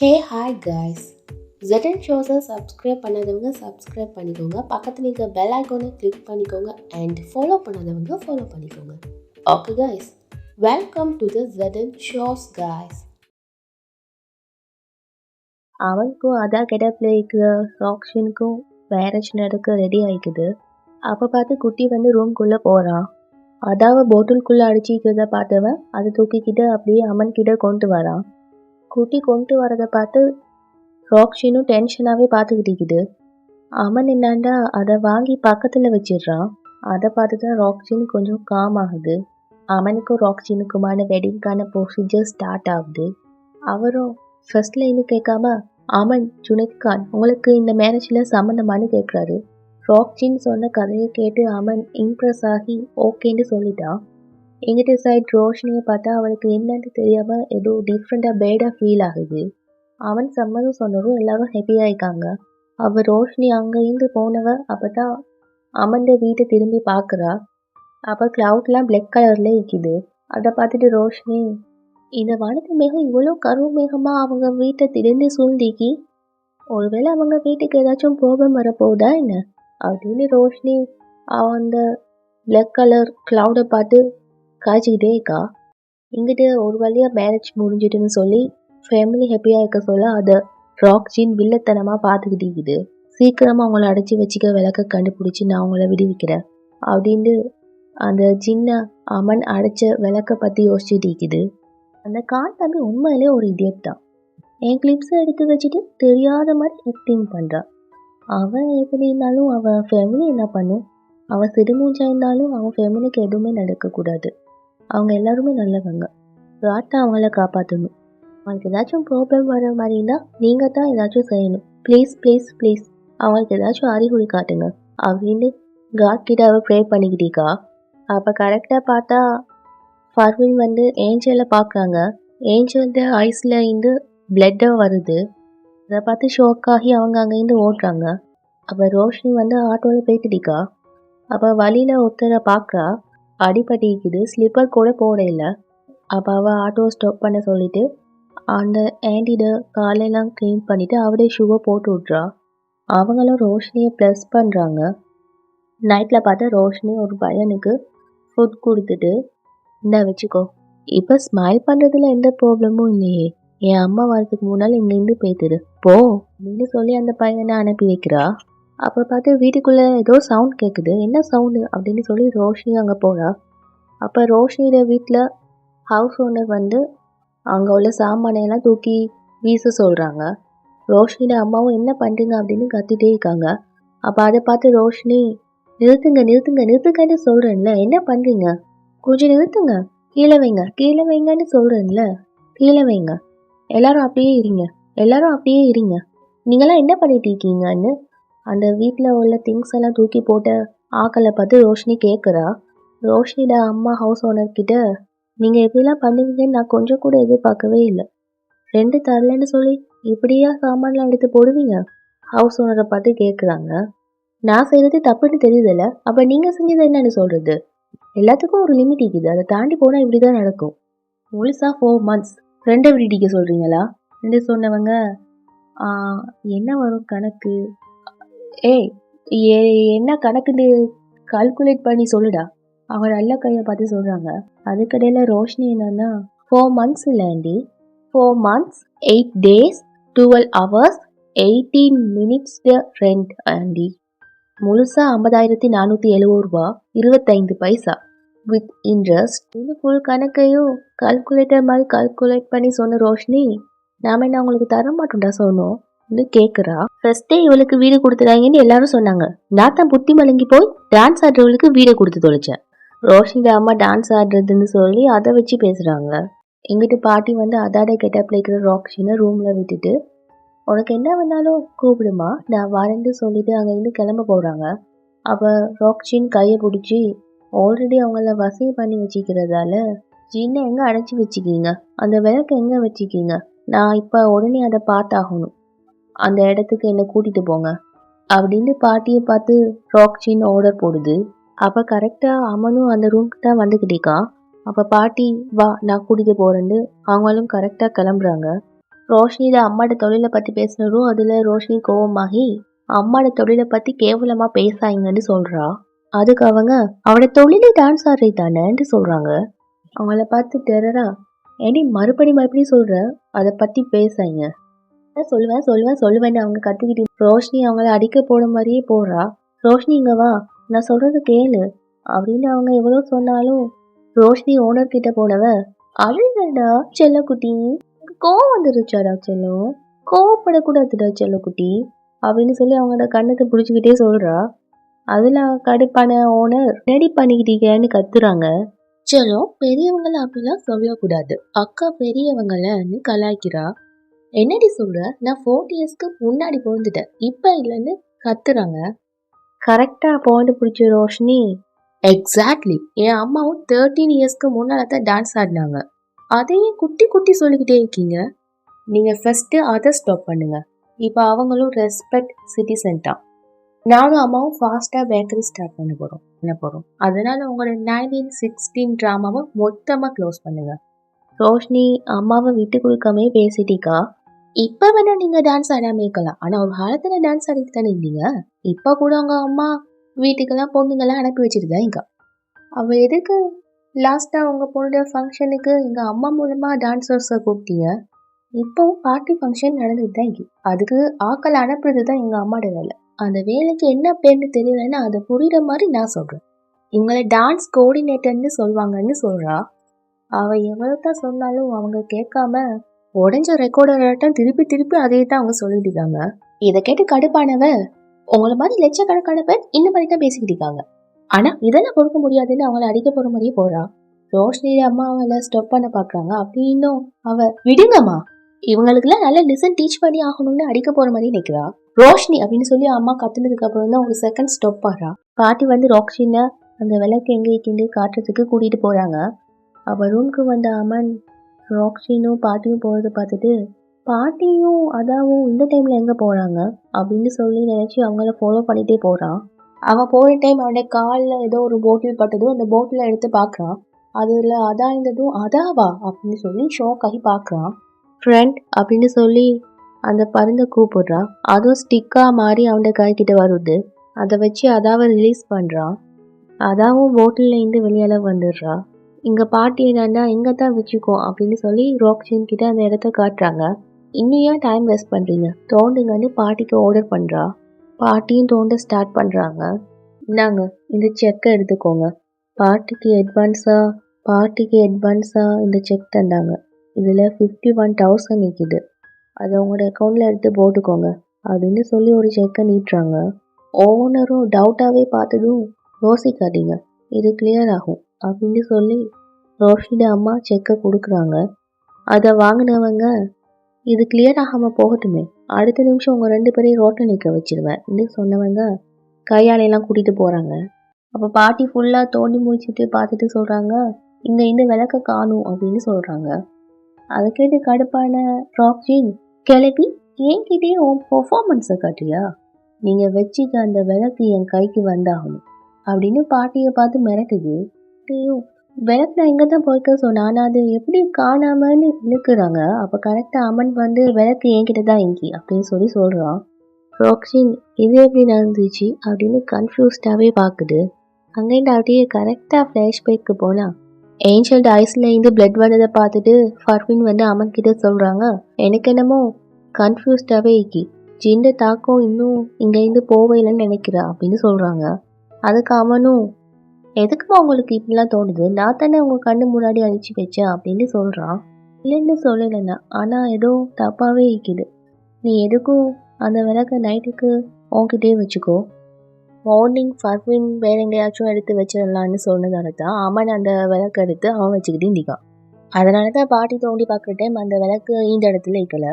ஹே hi guys. ZN ஷோஸை subscribe பண்ணாதவங்க subscribe பண்ணிக்கோங்க. பக்கத்தில் இருக்க பெல் ஐக்கானை கிளிக் பண்ணிக்கோங்க அண்ட் ஃபாலோ பண்ணாதவங்க ஃபாலோ பண்ணிக்கோங்க. Okay guys, welcome to the ZN shows guys. அவனுக்கும் அதான் கெட்டப்பில் இருக்கிற ராக்ஷனுக்கும் மேரேஜ் நடக்க ரெடி ஆகிக்குது. அப்போ பார்த்து குட்டி வந்து ரூம்குள்ளே போகிறான். அதாவை போட்டில்குள்ளே அடிச்சிக்கிறத பார்த்தவன் அதை தூக்கிக்கிட்டு அப்படியே அமன் கிட்ட கொண்டு வரான். குட்டி கொண்டு வரதை பார்த்து ராக்ஷனும் டென்ஷனாகவே பார்த்துக்கிட்டிக்குது. அமன் என்னாண்டா அதை வாங்கி பக்கத்தில் வச்சிடுறான். அதை பார்த்து தான் ராக்ஷின் கொஞ்சம் காம் ஆகுது. அமனுக்கும் ராக்ஷினுக்குமான வெட்டிங்கான ப்ரொசீஜர் ஸ்டார்ட் ஆகுது. அவரும் ஃபர்ஸ்ட்ல இன்னும் கேட்காம, அமன், ஜுனைத் கான் உங்களுக்கு இந்த மேரேஜில் சம்மந்தமானு கேட்குறாரு. ராக்ஷின் சொன்ன கதையை கேட்டு அமன் இம்ப்ரெஸ் ஆகி ஓகேன்னு சொல்லிட்டான். எங்கிட்ட சைட் ரோஷினியை பார்த்தா அவளுக்கு என்னன்னு தெரியாமல் ஏதோ டிஃப்ரெண்ட்டாக பேடாக ஃபீல் ஆகுது. அவன் சம்மதம் சொன்னதும் எல்லாரும் ஹாப்பியாக இருக்காங்க. அவள் ரோஷினி அங்கே இருந்து போனவ அப்போ தான் அமன்ட வீட்டை திரும்பி பார்க்குறா. அப்போ க்ளவுட்லாம் பிளாக் கலரில் இருக்குது. அதை பார்த்துட்டு ரோஷினி, இந்த வானத்து மேகம் இவ்வளோ கருவு மேகமாக அவங்க வீட்டை திடீர்னு சூழ்ந்திக்கி, ஒருவேளை அவங்க வீட்டுக்கு ஏதாச்சும் ப்ராப்ளம் வரப்போகுதா என்ன அப்படின்னு ரோஷினி அந்த பிளாக் கலர் க்ளவுடை பார்த்து காய்ச்சிக்கிட்டே இருக்கா. இங்கிட்டு ஒரு வழியாக மேரேஜ் முடிஞ்சிட்டுன்னு சொல்லி ஃபேமிலி ஹாப்பியாக இருக்க சொல்ல அதை ராக்ஷின் வில்லத்தனமாக பார்த்துக்கிட்டு இருக்குது. சீக்கிரமாக அவங்கள அடைச்சி வச்சுக்க விளக்க கண்டுபிடிச்சி நான் அவங்கள விடுவிக்கிறேன் அப்படின்ட்டு அந்த சின்ன அமன் அடைச்ச விளக்க பற்றி யோசிச்சுட்டு இருக்குது. அந்த கான் தம்பி உண்மையிலே ஒரு இடியட் தான். என் கிளிப்ஸை எடுத்து வச்சுட்டு தெரியாத மாதிரி ஆக்டிங் பண்ணுறான். அவன் எப்படி இருந்தாலும் அவன் ஃபேமிலி என்ன பண்ணும்? அவன் சிறுமூஞ்சா இருந்தாலும் அவன் ஃபேமிலிக்கு எதுவுமே நடக்கக்கூடாது. அவங்க எல்லாருமே நல்லவங்க. ராட்டா அவங்கள காப்பாற்றணும். அவங்களுக்கு ஏதாச்சும் ப்ராப்ளம் வர மாதிரி இருந்தால் நீங்கள் தான் ஏதாச்சும் செய்யணும். ப்ளீஸ் ப்ளீஸ் ப்ளீஸ் அவங்களுக்கு ஏதாச்சும் அறிகுறி காட்டுங்க அப்படின்னு காட் கிட்ட அவள் ப்ரே பண்ணிக்கிட்டீக்கா. அப்போ கரெக்டாக பார்த்தா ஃபர்வின் வந்து ஏஞ்சலை பார்க்குறாங்க. ஏஞ்சல் ஐஸில் இருந்து பிளட்டாக வருது. அதை பார்த்து ஷோக் ஆகி அவங்க அங்கேருந்து ஓடுறாங்க. அப்போ ரோஷினி வந்து ஆட்டோவில் போய்கிட்டிக்கா. அப்போ வழியில் ஒருத்தரை பார்க்குறா. அடிபட்டிக்குது, ஸ்லிப்பர் கூட போட இல்லை. அப்போ அவள் ஆட்டோ ஸ்டாப் பண்ண சொல்லிவிட்டு அந்த ஆண்டிட காலையெல்லாம் க்ளீன் பண்ணிவிட்டு அவளே ஷூவை போட்டு விட்றா. அவங்களும் ரோஷினியை ப்ளஸ் பண்ணுறாங்க. நைட்டில் பார்த்தா ரோஷினி ஒரு பையனுக்கு ஃபுட் கொடுத்துட்டு, இந்த வச்சுக்கோ, இப்போ ஸ்மைல் பண்ணுறதுல எந்த ப்ராப்ளமும் இல்லையே, என் அம்மா வரதுக்கு முன்னால் இங்கேருந்து போய்த்துடு போ அப்படின்னு சொல்லி அந்த பையனை அனுப்பி வைக்கிறா. அப்போ பார்த்து வீட்டுக்குள்ளே ஏதோ சவுண்ட் கேட்குது. என்ன சவுண்டு அப்படின்னு சொல்லி ரோஷினி அங்கே போகிறா. அப்போ ரோஷினியோட வீட்டில் ஹவுஸ் ஓனர் வந்து அங்கே உள்ள சாமானையெல்லாம் தூக்கி வீச சொல்கிறாங்க. ரோஷினியோட அம்மாவும் என்ன பண்ணுறீங்க அப்படின்னு கத்திட்டே இருக்காங்க. அப்போ அதை பார்த்து ரோஷினி, நிறுத்துங்க நிறுத்துங்க நிறுத்துங்கன்னு சொல்கிறேன்ல, என்ன பண்ணுறீங்க, கொஞ்சம் நிறுத்துங்க, கீழே வைங்க கீழே வைங்கன்னு சொல்கிறேன்ல, கீழே வைங்க, எல்லாரும் அப்படியே இருங்க, எல்லாரும் அப்படியே இருங்க, நீங்களாம் என்ன பண்ணிட்டு இருக்கீங்கன்னு அந்த வீட்டில் உள்ள திங்ஸ் எல்லாம் தூக்கி போட்ட ஆக்களை பார்த்து ரோஷினி கேட்குறா. ரோஷினியோட அம்மா ஹவுஸ் ஓனர்கிட்ட, நீங்கள் எப்படிலாம் பண்ணுவீங்கன்னு நான் கொஞ்சம் கூட எதிர்பார்க்கவே இல்லை, ரெண்டு தரலன்னு சொல்லி இப்படியா சாமான்லாம் எடுத்து போடுவீங்க ஹவுஸ் ஓனரை பார்த்து கேட்குறாங்க. நான் செய்கிறது தப்புன்னு தெரியுதில்ல, அப்போ நீங்கள் செஞ்சது என்னன்னு சொல்கிறது? எல்லாத்துக்கும் ஒரு லிமிட் இருக்குது, அதை தாண்டி போனால் இப்படி தான் நடக்கும். முழுசாக 4 months ரெண்டை விடிக்க சொல்கிறீங்களா என்று சொன்னவங்க, என்ன வரும் கணக்கு, ஏய் என்ன கணக்குன்னு கால்குலேட் பண்ணி சொல்லுடா அவன் நல்ல கையை பார்த்து சொல்கிறாங்க. அதுக்கடையில் ரோஷினி என்னன்னா, 4 months இல்லைண்டி, 4 months 8 days 12 hours 18 minutes rent aunty, முழுசாக 50,470 ரூபா 25 பைசா வித் இன்ட்ரெஸ்ட். இந்த ஃபுல் கணக்கையும் கால்குலேட்டர் மாதிரி கால்குலேட் பண்ணி சொன்ன ரோஷினி, நாம் என்ன உங்களுக்கு தர மாட்டோம்டா சொன்னோம் கேட்குறா. ஃபர்ஸ்டே இவளுக்கு வீடு கொடுத்துறாங்கன்னு எல்லாரும் சொன்னாங்க. நான் தான் புத்தி மலங்கி போய் டான்ஸ் ஆடுறவளுக்கு வீடை கொடுத்து தொலைச்சேன். ரோஷினி அம்மா டான்ஸ் ஆடுறதுன்னு சொல்லி அதை வச்சு பேசுகிறாங்க. எங்கிட்ட பாட்டி வந்து அதாட கெட்டப்பில் இருக்கிற ராக்ஷினை ரூமில் விட்டுட்டு, உனக்கு என்ன வேணாலும் கூப்பிடுமா நான் வரேன்னு சொல்லிட்டு அங்கேருந்து கிளம்ப போகிறாங்க. அப்போ ராக்ஷின் கையை பிடிச்சி, ஆல்ரெடி அவங்கள வசதி பண்ணி வச்சுக்கிறதால ஜின்னை எங்கே அடைச்சி வச்சுக்கிங்க, அந்த விளக்கு எங்கே வச்சுக்கிங்க, நான் இப்போ உடனே அதை பார்த்தாகணும், அந்த இடத்துக்கு என்னை கூட்டிகிட்டு போங்க அப்படின்னு பாட்டியை பார்த்து ராக்ஷின் ஆர்டர் போடுது. அப்போ கரெக்டாக அமனும் அந்த ரூம்க்கு தான் வந்துக்கிட்டேக்கா. அப்போ பாட்டி, வா நான் கூட்டிகிட்டு போகிறேன்னு அவங்களும் கரெக்டாக கிளம்புறாங்க. ரோஷினியோட அம்மாவோட தொழிலை பற்றி பேசினதும் அதில் ரோஷினி கோவமாகி அம்மாவோட தொழிலை பற்றி கேவலமாக பேசாங்கன்னு சொல்கிறா. அதுக்கு அவங்க அவனோட தொழிலே டான்ஸ் ஆடுறது தானேன்னு சொல்கிறாங்க. அவங்கள பார்த்து டெரரா, ஏடி மறுபடியும் சொல்கிற, அதை பற்றி பேசாங்க. சொல்லுவேன்னு அவங்க கற்றுக்கிட்டு ரோஷினி அவங்கள அடிக்க போன மாதிரியே போகிறா. ரோஷினி இங்கே வா, நான் சொல்கிறது கேளு அப்படின்னு அவங்க எவ்வளோ சொன்னாலும் ரோஷினி ஓனர் கிட்ட போனவ, அழுடா செல்லக்குட்டி, கோவம் வந்துருச்சாடா செல்லம், கோவப்படக்கூடாதுடா செல்லக்குட்டி அப்படின்னு சொல்லி அவங்களோட கண்ணத்தை பிடிச்சிக்கிட்டே சொல்கிறா. அதில் கடுப்பான ஓனர் ரெடி பண்ணிக்கிட்டீங்கன்னு கத்துறாங்க. செல்லம், பெரியவங்கள அப்படிலாம் சொல்லக்கூடாது, அக்கா பெரியவங்களன்னு கலாய்க்கிறா. என்னடி சொல்ற, நான் 40 இயர்ஸ்க்கு முன்னாடி பிறந்துட்டேன், இப்போ இல்லைன்னு கத்துறாங்க. கரெக்டாக பாயிண்ட் பிடிச்ச ரோஷினி, எக்ஸாக்ட்லி, என் அம்மாவும் 13 இயர்ஸ்க்கு முன்னால் தான் டான்ஸ் ஆடினாங்க, அதையும் குட்டி குட்டி சொல்லிக்கிட்டே இருக்கீங்க. நீங்கள் ஃபஸ்ட்டு அதை ஸ்டாப் பண்ணுங்க. இப்போ அவங்களும் ரெஸ்பெக்ட் சிட்டிசன் தான். நானும் அம்மாவும் ஃபாஸ்ட்டாக பேக்கரி ஸ்டார்ட் பண்ண போகிறோம். அதனால் உங்களோட 1916 ட்ராமாவை மொத்தமாக க்ளோஸ் பண்ணுங்க. ரோஷினி அம்மாவை விட்டு கொடுக்காமே பேசிட்டிக்கா. இப்போ வேணா நீங்கள் டான்ஸ் ஆடாமல் இருக்கலாம், ஆனால் ஒரு காலத்தில் டான்ஸ் ஆடிட்டு தானே இருந்தீங்க. இப்போ கூட உங்கள் அம்மா வீட்டுக்கெல்லாம் பொண்ணுங்கள்லாம் அனுப்பி வச்சுட்டு தான் இங்க. அவள் எதுக்கு லாஸ்ட்டாக உங்கள் பொண்ணோட ஃபங்க்ஷனுக்கு எங்கள் அம்மா மூலமாக டான்ஸர்ஸை கூப்பிட்டீங்க? இப்போவும் பார்ட்டி ஃபங்க்ஷன் நடந்துட்டு தான் இங்கே, அதுக்கு ஆக்கள் அனுப்புறது தான் எங்கள் அம்மாவோட வேலை. அந்த வேலைக்கு என்ன பேர்னு தெரியலன்னு அதை புரியுற மாதிரி நான் சொல்கிறேன். இவங்களை டான்ஸ் கோஆர்டினேட்டர்னு சொல்லுவாங்கன்னு சொல்கிறா. அவள் எவ்வளோ தான் சொன்னாலும் அவங்க கேட்காம உடஞ்ச ரெக்கார்டர்ட்டம் திருப்பி அதே தான் அவங்க சொல்லிட்டு இருக்காங்க. இதை கேட்டு கடுப்பானவ, உங்களை மாதிரி லட்சக்கணக்கான பேர் இந்த மாதிரி தான் பேசிக்கிட்டு இருக்காங்க, ஆனால் இதெல்லாம் பொறுக்க முடியாதுன்னு அவங்கள அடிக்க போகிற மாதிரியே போகிறா. ரோஷினியோட அம்மா அவளை ஸ்டாப் பண்ண பார்க்குறாங்க. அப்படின்னும் அவ விடுங்கம்மா, இவங்களுக்குலாம் நல்ல லிசன் டீச் பண்ணி ஆகணும்னு அடிக்க போகிற மாதிரி நிற்கிறா. ரோஷினி அப்படின்னு சொல்லி அம்மா கத்துனதுக்கு அப்புறம் தான் ஒரு செகண்ட் ஸ்டாப் ஆகிறா. பாட்டி வந்து ரோஷினை அந்த விளக்கு எங்கே இக்கிண்டு காட்டுறதுக்கு கூட்டிகிட்டு போகிறாங்க. அவள் ரூமுக்கு வந்த அமன் ரோஷினும் பாட்டியும் போகிறத பார்த்துட்டு, பாட்டியும் அதாவும் இந்த டைமில் எங்கே போகிறாங்க அப்படின்னு சொல்லி நினச்சி அவங்கள ஃபாலோ பண்ணிகிட்டே போகிறான். அவன் போகிற டைம் அவனுடைய காலில் ஏதோ ஒரு போட்டில் பட்டதும் அந்த போட்டில் எடுத்து பார்க்குறான். அதில் அதா இருந்ததும் அதாவா அப்படின்னு சொல்லி ஷாக் ஆகி பார்க்குறான். ஃப்ரெண்ட் அப்படின்னு சொல்லி அந்த பருந்தை கூப்பிடுறான். அதுவும் ஸ்டிக்காக மாறி அவனோட கைக்கிட்ட வருது. அதை வச்சு அதாவை ரிலீஸ் பண்ணுறான். அதாவும் போட்டில் இருந்து வெளியால் வந்துடுறா. இங்கே பாட்டி என்னன்னா இங்கே தான் வச்சுக்கோ அப்படின்னு சொல்லி ரோக்ஷின் கிட்ட அந்த இடத்த காட்டுறாங்க. இன்னும் ஏன் டைம் வேஸ்ட் பண்ணுறீங்க, தோண்டுங்கன்னு பாட்டிக்கு ஆர்டர் பண்ணுறா. பாட்டியும் தோண்ட ஸ்டார்ட் பண்ணுறாங்க. இந்தாங்க இந்த செக்கை எடுத்துக்கோங்க. பாட்டிக்கு அட்வான்ஸாக இந்த செக் தந்தாங்க. இதில் 51,000 நிற்கிது, அதை உங்களோட அக்கௌண்ட்டில் எடுத்து போட்டுக்கோங்க அப்படின்னு சொல்லி ஒரு செக்கை நீட்டுறாங்க. ஓனரும் டவுட்டாகவே பார்த்ததும், யோசிக்காதீங்க, இது கிளியர் ஆகும் அப்படின்னு சொல்லி ரோஷினியோட அம்மா செக்கை கொடுக்குறாங்க. அதை வாங்கினவங்க, இது கிளியர் ஆகாமல் போகட்டுமே, அடுத்த நிமிஷம் உங்கள் 2 பேரையும் ரோட்டில் நிற்க வச்சிருவேன் சொன்னவங்க கையாலையெல்லாம் கூட்டிகிட்டு போகிறாங்க. அப்போ பாட்டி ஃபுல்லாக தோண்டி முடிச்சுட்டு பார்த்துட்டு சொல்கிறாங்க, இங்கே இந்த விளக்க காணும் அப்படின்னு சொல்கிறாங்க. அதை கேட்டு கடுப்பான ரோக்ஷின், கிளப்பி என்கிட்டே உன் பெர்ஃபார்மன்ஸை காட்டியா, நீங்கள் வச்சுக்க அந்த விளக்கு என் கைக்கு வந்தாகணும் அப்படின்னு பாட்டியை பார்த்து மிரட்டுது. விளக்கு நான் இங்கே தான் போய்க்க சொன்னேன், அது எப்படி காணாமன்னு இழுக்கிறாங்க. அப்போ கரெக்டாக அமன் வந்து விளக்கு என்கிட்ட தான் இங்கி அப்படின்னு சொல்லி சொல்கிறான். ரோக்ஷின் இது எப்படி நடந்துச்சு அப்படின்னு கன்ஃபியூஸ்டாகவே பார்க்குது. அங்கேருந்து அப்படியே கரெக்டாக ஃப்ளாஷ்பேக்கு போனால் ஏஞ்சல் ஐஸில் இருந்து பிளட் வந்ததை பார்த்துட்டு ஃபர்வின் வந்து அமன் கிட்ட சொல்கிறாங்க, எனக்கு என்னமோ கன்ஃபியூஸ்டாகவே இருக்கி, ஜிண்ட தாக்கம் இன்னும் இங்கேருந்து போவையில்லைன்னு நினைக்கிறா அப்படின்னு சொல்கிறாங்க. அதுக்கு அவனும், எதுக்குமா உங்களுக்கு இப்படிலாம் தோணுது, நான் தானே உங்கள் கண்ணு முன்னாடி அழிச்சு வச்சேன் அப்படின்னு சொல்கிறான். இல்லைன்னு சொல்லலைண்ணா, ஆனால் ஏதோ தப்பாகவே இருக்குது, நீ எதுக்கும் அந்த விளக்கை நைட்டுக்கு உன்கிட்டே வச்சுக்கோ, மார்னிங் ஃபர்வின் வேற எங்கேயாச்சும் எடுத்து வச்சிடலான்னு சொன்னதால தான் அமன் அந்த விளக்கு எடுத்து அவன் வச்சுக்கிட்டு இருந்திக்கான். அதனால தான் பாட்டி தோண்டி பார்க்குற டைம் அந்த விளக்கு இந்த இடத்துல இருக்கல.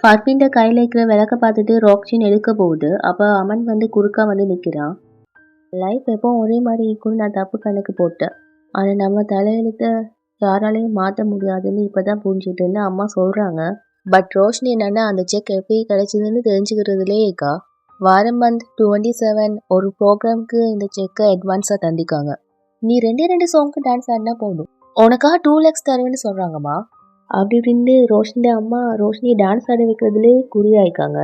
ஃபர்வின் கையில் இருக்கிற விளக்கை பார்த்துட்டு ரோக்ஷின் எடுக்க போகுது. அப்போ அமன் வந்து குறுக்கா வந்து நிற்கிறான். லைஃப் எப்போ ஒரே மாதிரி இருக்குன்னு நான் தப்பு கணக்கு போட்டேன், ஆனால் நம்ம தலையெழுத்தை யாராலையும் மாற்ற முடியாதுன்னு இப்போ தான் புரிஞ்சுட்டுன்னு அம்மா சொல்கிறாங்க. பட் ரோஷினி என்னன்னா அந்த செக் எப்படி கிடைச்சதுன்னு தெரிஞ்சுக்கிறதுலே இருக்கா. வாரம் மந்த் 27 ஒரு ப்ரோக்ராம்க்கு இந்த செக்கை அட்வான்ஸாக தந்திக்காங்க. நீ 2 சாங்க்கு டான்ஸ் ஆடினா போதும், உனக்காக 2 lakhs தருவேன்னு சொல்கிறாங்கம்மா. அப்படி இப்படின்னு ரோஷினியோட அம்மா ரோஷினியை டான்ஸ் ஆட வைக்கிறதுலே குறியாயிக்காங்க.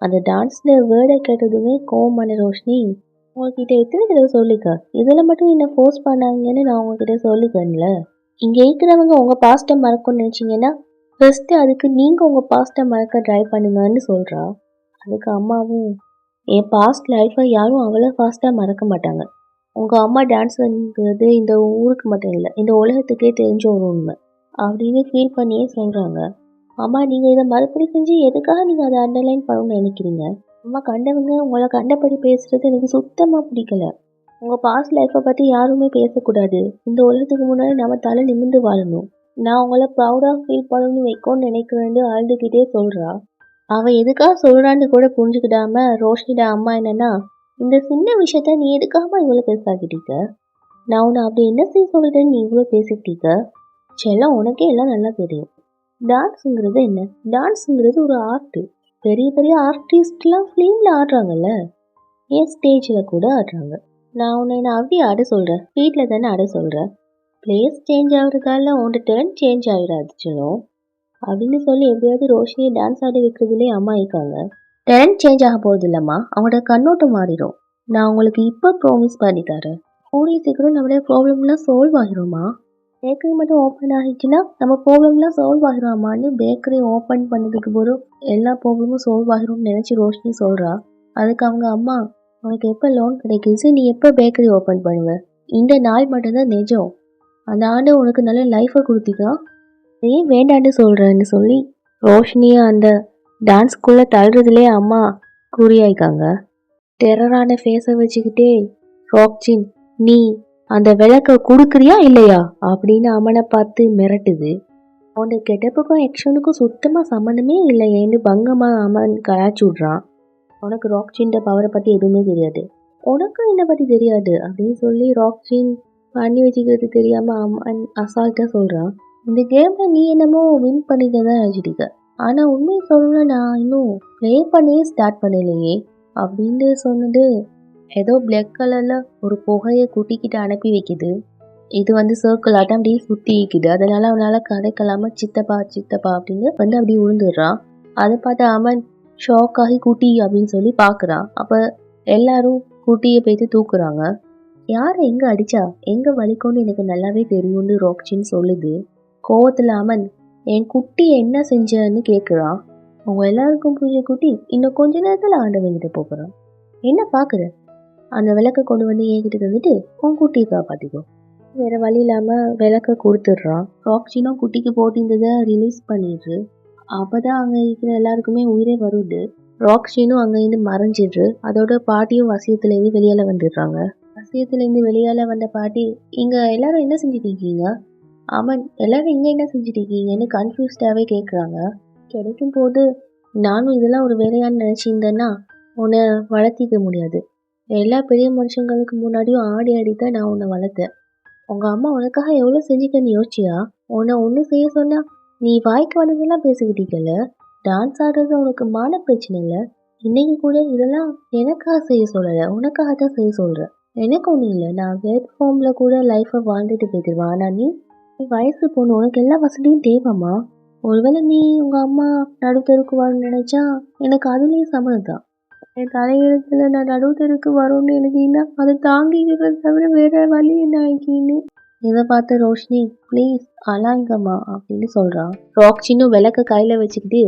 அந்த டான்ஸில் வேர்டை கேட்டதுமே கோவமான ரோஷினி, உங்ககிட்ட எத்தனை தடவை சொல்லிக்க, இதில் மட்டும் என்ன ஃபோர்ஸ் பண்ணாங்கன்னு நான் உங்ககிட்ட சொல்லிக்கல. இங்கே இருக்கிறவங்க உங்கள் பாஸ்ட்டை மறக்கணும்னு நினச்சிங்கன்னா ஃபஸ்ட்டு அதுக்கு நீங்கள் உங்கள் பாஸ்ட்டை மறக்க ட்ரை பண்ணுங்கன்னு சொல்கிறா. அதுக்கு அம்மாவும், என் பாஸ்ட் லைஃப்பை யாரும் அவ்வளோ ஃபாஸ்ட்டாக மறக்க மாட்டாங்க. உங்கள் அம்மா டான்ஸுங்கிறது இந்த ஊருக்கு மட்டும் இல்லை, இந்த உலகத்துக்கே தெரிஞ்ச ஒரு உண்மை அப்படின்னு ஃபீல் பண்ணியே சொல்கிறாங்க. அம்மா, நீங்கள் இதை மறுபடி செஞ்சு எதுக்காக நீங்கள் அதை அண்டர்லைன் பண்ணணும்னு நினைக்கிறீங்க? அம்மா, கண்டவங்க உங்களை கண்டபடி பேசுகிறது எனக்கு சுத்தமாக பிடிக்கல. உங்கள் பாஸ்ட் லைஃப்பை பற்றி யாருமே பேசக்கூடாது. இந்த உலகத்துக்கு முன்னாடி நம்ம தலை நிமிர்ந்து வாழணும். நான் உங்களை ப்ரௌடாக ஃபீல் பண்ணணும்னு வைக்கணும்னு நினைக்கிறேன்னு அழுதுகிட்டே சொல்கிறா. அவள் எதுக்காக சொல்கிறான்னு கூட புரிஞ்சுக்கிடாம ரோஷினியோட அம்மா என்னன்னா, இந்த சின்ன விஷயத்த நீ எதுக்காக இவ்வளோ பெருசாக்கிட்டீங்க? நான் உன்னை அப்படி என்ன செய்ய சொல்கிறேன்னு நீ இவ்வளோ பேசிக்கிட்டீங்க? செல்லம், உனக்கே எல்லாம் நல்லா தெரியும். டான்ஸுங்கிறது என்ன? டான்ஸுங்கிறது ஒரு ஆர்ட்டு. பெரிய பெரிய ஆர்டிஸ்ட்லாம் ஃபிலிமில் ஆடுறாங்கல்ல, ஏன் ஸ்டேஜில் கூட ஆடுறாங்க. நான் உன்னை அப்படியே ஆட சொல்கிறேன், வீட்டில் தானே ஆட சொல்கிறேன். பிளேஸ் சேஞ்ச் ஆகுறதால உன்னோட டர்ன் சேஞ்ச் ஆகிடாது செல்லம் அப்படின்னு சொல்லி எப்படியாவது ரோஷினியை டான்ஸ் ஆட வைக்கிறதுலேயே அம்மா இருக்காங்க. டர்ன் சேஞ்ச் ஆக போகிறது இல்லைம்மா, அவங்களோட கண்ணோட்டம் மாறிடும். நான் உங்களுக்கு இப்போ ப்ராமிஸ் பண்ணி தரேன், கூடிய சீக்கிரம் நம்மளோட ப்ராப்ளம்லாம் சால்வ் ஆகிரும்மா. பேக்கரி மட்டும் ஓப்பன் ஆகிடுச்சுன்னா நம்ம ப்ராப்ளம்லாம் சால்வ் ஆகிருமான்னு பேக்கரி ஓப்பன் பண்ணதுக்கு போதும் எல்லா ப்ராப்ளமும் சால்வ் ஆகிரும்னு நினச்சி ரோஷினி சொல்கிறா. அதுக்கு அவங்க அம்மா, உனக்கு எப்போ லோன் கிடைக்குது, நீ எப்போ பேக்கரி ஓப்பன் பண்ணுவ? இந்த நாள் மட்டும்தான் நிஜம். அந்த ஆண்டு உனக்கு நல்ல லைஃப்பை கொடுத்திக்கா, ஏன் வேண்டான்னு சொல்கிறேன்னு சொல்லி ரோஷினியை அந்த டான்ஸ்குள்ளே தள்ளுறதுலே அம்மா குறியாயிக்காங்க. டெரரான ஃபேஸை வச்சுக்கிட்டே, ராக்ஜின், நீ அந்த விளக்கை கொடுக்குறியா இல்லையா அப்படின்னு அம்மனை பார்த்து மிரட்டுது. உன்னோட கெட்டப்புக்கும் ஆக்ஷனுக்கும் சுத்தமாக சம்மந்தமே இல்லையேன்னு பங்கமாக அம்மன் கலாச்சி விட்றான். உனக்கு ராக்ஜின்ட பவரை பற்றி எதுவுமே தெரியாது, உனக்கும் என்னை பற்றி தெரியாது அப்படின்னு சொல்லி ராக்ஜின் பண்ணி வச்சுக்கிறது தெரியாமல் அம்மன் அசால்ட்டாக சொல்கிறான். இந்த கேமில் நீ என்னமோ வின் பண்ணிட்டு தான் நினச்சிட்டிக்க, ஆனால் உண்மையை சொல்லணும்னா நான் இன்னும் ப்ளே பண்ணியே ஸ்டார்ட் பண்ணலையே அப்படின்னு சொன்னது ஏதோ பிளாக் கலரில் ஒரு புகையை குட்டிக்கிட்ட அனுப்பி வைக்குது. இது சர்க்கிள் ஆட்டம் அப்படியே சுற்றி இருக்குது. அதனால அவனால் கதைக்கலாமல் சித்தப்பா சித்தப்பா அப்படின்னு அப்படியே விழுந்துடுறான். அதை பார்த்து அமன் ஷாக் ஆகி குட்டி அப்படின்னு சொல்லி பார்க்குறான். அப்போ எல்லாரும் குட்டியை போய்த்து தூக்குறாங்க. யாரை எங்கே அடித்தா எங்கே வலிக்கும்னு எனக்கு நல்லாவே தெரியும்னு ராக்ஜின் சொல்லுது. கோவத்தில் அமன், என் குட்டி என்ன செஞ்சன்னு கேட்குறான். அவங்க எல்லாருக்கும் புரிய குட்டி இன்னும் கொஞ்ச நேரத்தில் ஆண்டவங்கிட்ட போகிறான். என்ன பார்க்குற? அந்த விளக்கை கொண்டு வந்து என்கிட்ட தந்துட்டு உன் குட்டியை காப்பாற்றிக்கோ. வேறு வழி இல்லாமல் விளக்கை கொடுத்துட்றான். ராக்ஜினும் குட்டிக்கு போட்டிருந்ததை ரிலீஸ் பண்ணிடுது. அப்போ தான் அங்கே இருக்கிற எல்லாருக்குமே உயிரே வருது. ராக்ஜினும் அங்கேருந்து மறைஞ்சிடுது. அதோட பாட்டியும் வசியத்துலேருந்து வெளியால் வந்துடுறாங்க. வசியத்துலேருந்து வெளியால் வந்த பாட்டி, இங்கே எல்லாரும் என்ன செஞ்சுட்டு இருக்கீங்க? அமன், எல்லாரும் இங்கே என்ன செஞ்சுட்டு இருக்கீங்கன்னு கன்ஃபியூஸ்டாகவே கேட்குறாங்க. கிடைக்கும் போது நானும் இதெல்லாம் ஒரு வேலையான்னு நினச்சிருந்தேன்னா உன்னை வளர்த்திக்க முடியாது. எல்லா பெரிய மனுஷங்களுக்கு முன்னாடியும் ஆடி ஆடி தான் நான் உன்னை வளர்த்தேன். உங்கள் அம்மா உனக்காக எவ்வளோ செஞ்சுக்கன்னு யோசிச்சியா? உன்னை ஒன்று செய்ய சொன்னா நீ வாய்க்கு வந்ததெல்லாம் பேசிக்கிட்டீங்கல்ல. டான்ஸ் ஆடுறது உனக்கு மான பிரச்சனை இல்லை. இன்னைக்கு கூட இதெல்லாம் எனக்காக செய்ய சொல்லலை, உனக்காக தான் செய்ய சொல்கிறேன். எனக்கு ஒன்றும் இல்லை, நான் வேட் ஃபார்மில் கூட லைஃப்பை வாழ்ந்துட்டு போயிடுவேன். ஆனால் நீ வயசு பொண்ணு, உனக்கு எல்லா வசதியும் தேவைம்மா. ஒருவேளை நீ உங்கள் அம்மா நடுத்தருக்கு வரணும்னு நினச்சா எனக்கு அதுலேயும் சம்மதம் தான். என் தலையெழுத்தில் நான் நடுத்தருக்கு வரும்னு எழுதினா அதை தாங்கிக்கிறத தவிர வேற வழி என்ன ஆகிக்கின்னு. இதை பார்த்து ரோஷினி, ப்ளீஸ் அழாங்கம்மா அப்படின்னு சொல்கிறான். ராக்ஜினும் விளக்க கையில் வச்சுக்கிட்டு